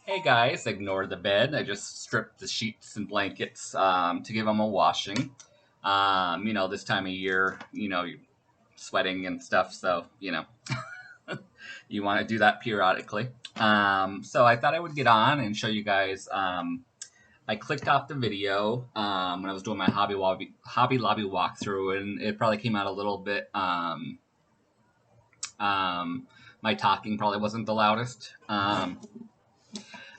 Hey guys, ignore the bed. I just stripped the sheets and blankets to give them a washing. This time of year, you're sweating and stuff, so, you want to do that periodically. So I thought I would get on and show you guys. I clicked off the video when I was doing my Hobby Lobby walkthrough, and it probably came out a little bit. My talking probably wasn't the loudest.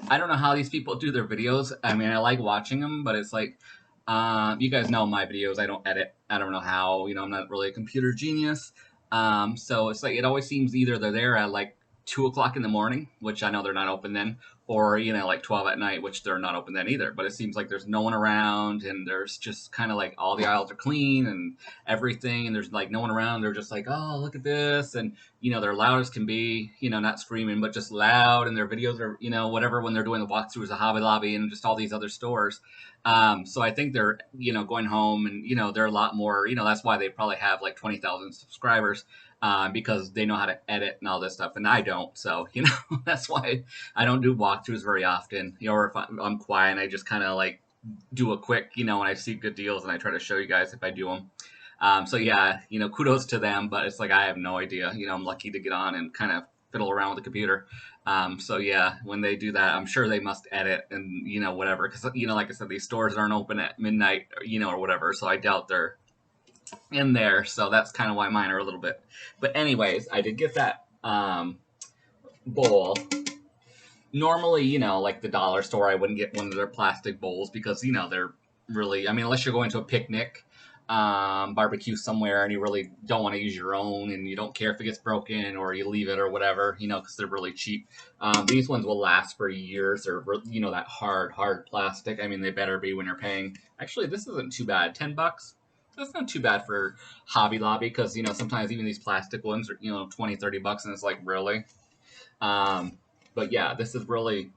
I don't know how these people do their videos. I mean, I like watching them, but it's like, you guys know my videos. I don't edit. I don't know how. I'm not really a computer genius. So it's like it always seems either they're there at like 2 o'clock in the morning, which I know they're not open then, or like 12 at night, which they're not open then either. But it seems like there's no one around, and there's just kind of like all the aisles are clean and everything, and there's like no one around. They're just like, oh, look at this, and they're loud as can be, not screaming, but just loud. And their videos are, whatever, when they're doing the walkthroughs of Hobby Lobby and just all these other stores. So I think they're, going home and, they're a lot more, that's why they probably have like 20,000 subscribers, because they know how to edit and all this stuff. And I don't. So, that's why I don't do walkthroughs very often, or if I'm quiet and I just kind of like do a quick, when I see good deals and I try to show you guys if I do them. So yeah, kudos to them, but it's like I have no idea. I'm lucky to get on and kind of fiddle around with the computer. So yeah, when they do that, I'm sure they must edit and whatever, because like I said, these stores aren't open at midnight, or whatever. So I doubt they're in there. So that's kind of why mine are a little bit. But anyways, I did get that bowl. Normally, like the dollar store, I wouldn't get one of their plastic bowls because they're really. I mean, unless you're going to a picnic, barbecue somewhere, and you really don't want to use your own, and you don't care if it gets broken or you leave it or whatever, because they're really cheap. These ones will last for years. They're that hard plastic. I mean, they better be when you're paying. Actually, this isn't too bad. $10. That's not too bad for Hobby Lobby, because sometimes even these plastic ones are 20, $30, and it's like, really. But yeah, this is really,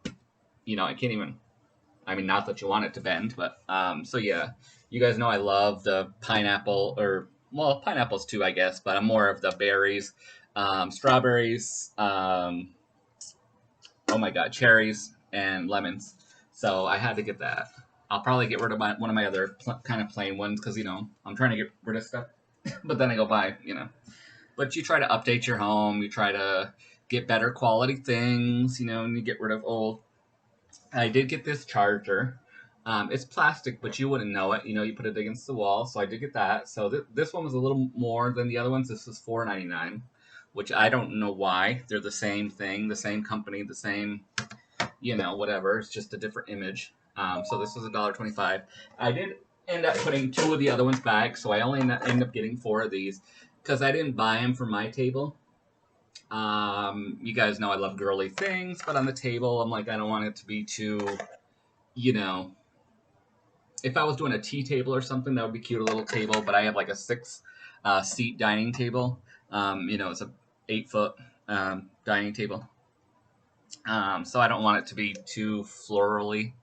I can't even. I mean, not that you want it to bend, but so yeah, you guys know I love the pineapple, or well, pineapples too, I guess, but I'm more of the berries, strawberries, oh my god, cherries and lemons. So I had to get that. I'll probably get rid of one of my other kind of plain ones because I'm trying to get rid of stuff, but then I go buy. But you try to update your home, you try to get better quality things, and you get rid of old. I did get this charger. It's plastic, but you wouldn't know it. You put it against the wall, so I did get that. So this one was a little more than the other ones. This was $4.99, which I don't know why. They're the same thing, the same company, the same, whatever. It's just a different image. So this was $1.25. I did end up putting two of the other ones back, so I only end up getting four of these because I didn't buy them for my table. You guys know I love girly things, but on the table, I'm like, I don't want it to be too, you know, if I was doing a tea table or something, that would be cute, a little table. But I have like a six seat dining table. It's a 8 foot dining table. So I don't want it to be too florally,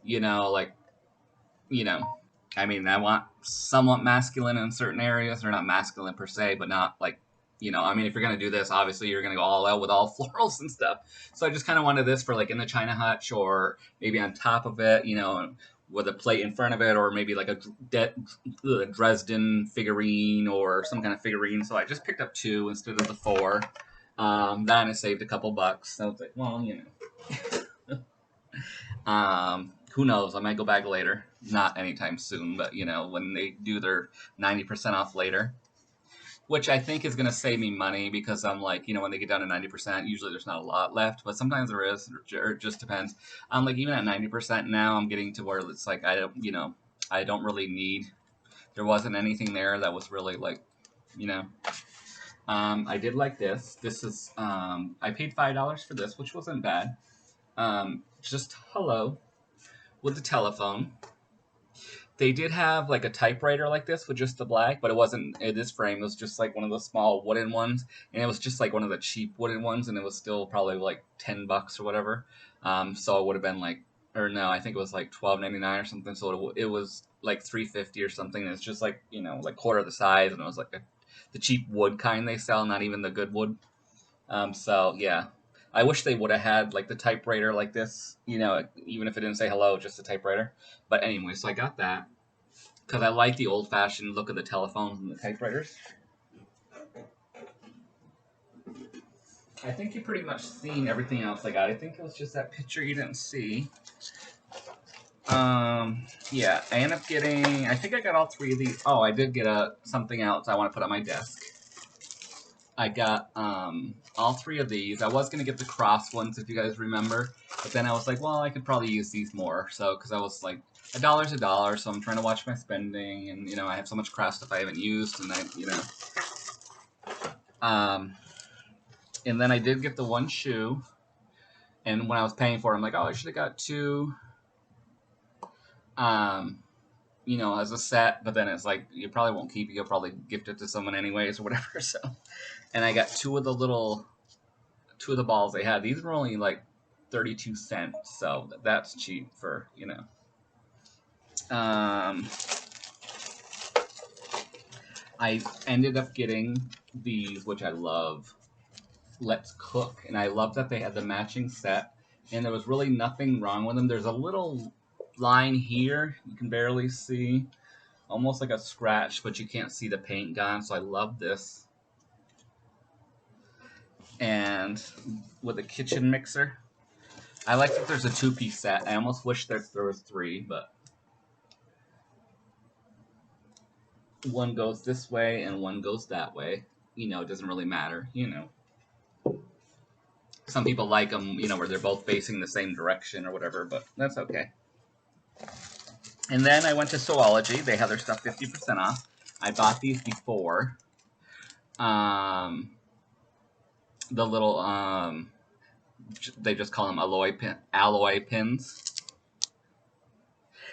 like, you know, I mean, I want somewhat masculine in certain areas. They're not masculine per se, but not like, I mean, if you're going to do this, obviously you're going to go all out with all florals and stuff. So I just kind of wanted this for like in the China hutch, or maybe on top of it, with a plate in front of it, or maybe like a Dresden figurine or some kind of figurine. So I just picked up two instead of the four. That I saved a couple bucks. So it's like, well, who knows? I might go back later. Not anytime soon, but when they do their 90% off later, which I think is going to save me money because I'm like, when they get down to 90%, usually there's not a lot left, but sometimes there is, or it just depends. I'm like, even at 90% now, I'm getting to where it's like, I don't really need, there wasn't anything there that was really like, you know, I did like this. This is, I paid $5 for this, which wasn't bad. Just hello with the telephone. They did have like a typewriter like this with just the black, but it wasn't this frame. It was just like one of those small wooden ones, and it was just like one of the cheap wooden ones, and it was still probably like $10 or whatever. So it would have been like, or no, I think it was like $12.99 or something. So it was like $3.50 or something. And it's just like like quarter the size, and it was like the cheap wood kind they sell, not even the good wood. So yeah, I wish they would have had like the typewriter like this, you know, even if it didn't say hello, just a typewriter. But anyway, so I got that because I like the old-fashioned look of the telephones and the typewriters. I think you pretty much seen everything else I got. I think it was just that picture you didn't see. Yeah, I ended up getting, I think I got all 3 of these. Oh, I did get something else I want to put on my desk. I got all 3 of these. I was going to get the cross ones, if you guys remember. But then I was like, well, I could probably use these more. So, because I was like, $1's $1, so I'm trying to watch my spending. And, you know, I have so much craft stuff I haven't used. And I, you know. And then I did get the 1 shoe. And when I was paying for it, I'm like, oh, I should have got 2. You know, as a set, but then it's like you probably won't keep it. You'll probably gift it to someone anyways or whatever. So, and I got 2 of the balls they had. These were only like 32 cents, so that's cheap for, you know. I ended up getting these, which I love. Let's Cook, and I love that they had the matching set, and there was really nothing wrong with them. There's a little line here you can barely see, almost like a scratch, but you can't see the paint gone, so I love this. And with a kitchen mixer, I like that there's a 2-piece set. I almost wish there was 3, but one goes this way and one goes that way. You know, it doesn't really matter, you know. Some people like them, you know, where they're both facing the same direction or whatever, but that's okay. And then I went to Sewology. They had their stuff 50% off. I bought these before. The little, they just call them alloy pins.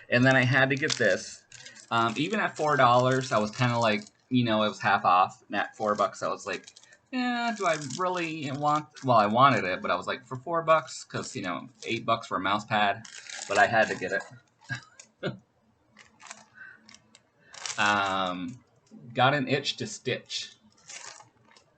And then I had to get this. Even at $4, I was kind of like, you know, it was half off. And at $4, I was like, yeah, do I really want? Well, I wanted it, but I was like, for $4, because, you know, $8 for a mouse pad. But I had to get it. Got an itch to stitch.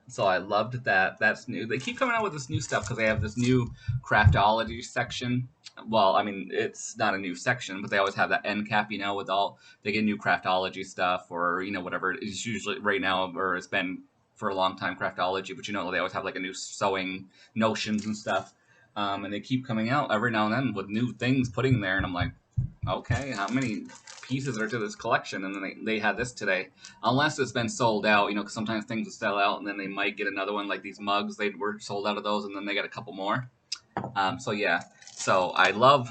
So I loved that. That's new. They keep coming out with this new stuff because they have this new craftology section. Well, I mean, it's not a new section, but they always have that end cap, you know, with all, they get new craftology stuff or, you know, whatever. It's usually right now, or it's been for a long time, craftology, but you know, they always have like a new sewing notions and stuff. And they keep coming out every now and then with new things putting there. And I'm like, okay, how many pieces are to this collection? And then they had this today, unless it's been sold out, you know, because sometimes things will sell out and then they might get another one, like these mugs, they were sold out of those and then they got a couple more. So yeah, so I love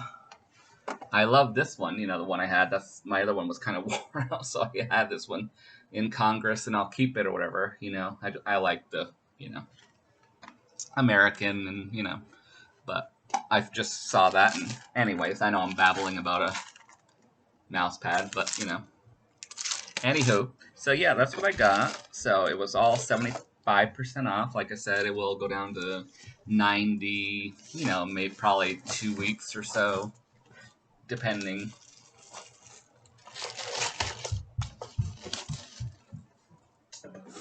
this one, you know, the one I had. That's my other one was kind of worn out, so I had this one in Congress and I'll keep it or whatever, you know. I like the, you know, American and, you know, but I just saw that, and anyways, I know I'm babbling about a mouse pad, but, you know. Anywho, so yeah, that's what I got. So it was all 75% off. Like I said, it will go down to 90, you know, maybe probably 2 weeks or so, depending.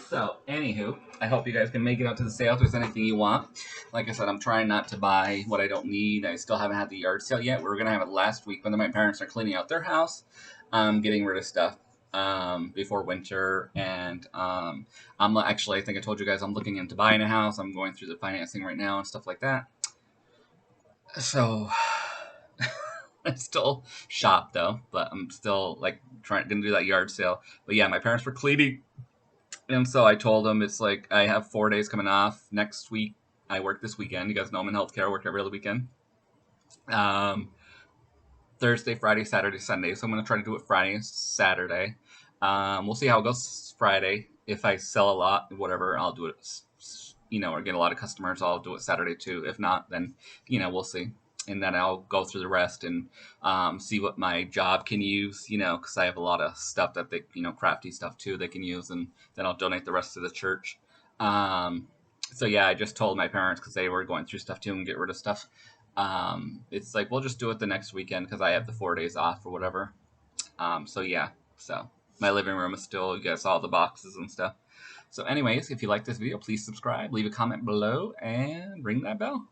So, anywho, I hope you guys can make it out to the sale if there's anything you want. Like I said, I'm trying not to buy what I don't need. I still haven't had the yard sale yet. We were going to have it last week when my parents are cleaning out their house, getting rid of stuff before winter. And I'm actually, I think I told you guys I'm looking into buying a house. I'm going through the financing right now and stuff like that. So I still shop though, but I'm still like gonna do that yard sale. But yeah, my parents were cleaning. And so I told them it's like I have 4 days coming off next week. I work this weekend. You guys know I'm in healthcare. I work every other weekend. Thursday, Friday, Saturday, Sunday. So I'm going to try to do it Friday and Saturday. We'll see how it goes Friday. If I sell a lot, whatever, I'll do it, you know, or get a lot of customers, I'll do it Saturday too. If not, then, you know, we'll see. And then I'll go through the rest and see what my job can use, you know, because I have a lot of stuff that they, you know, crafty stuff too they can use, and then I'll donate the rest to the church. So yeah, I just told my parents because they were going through stuff too and get rid of stuff. It's like, we'll just do it the next weekend because I have the 4 days off or whatever. So yeah, so my living room is still, you guys saw all the boxes and stuff. So anyways, if you like this video, please subscribe, leave a comment below, and ring that bell.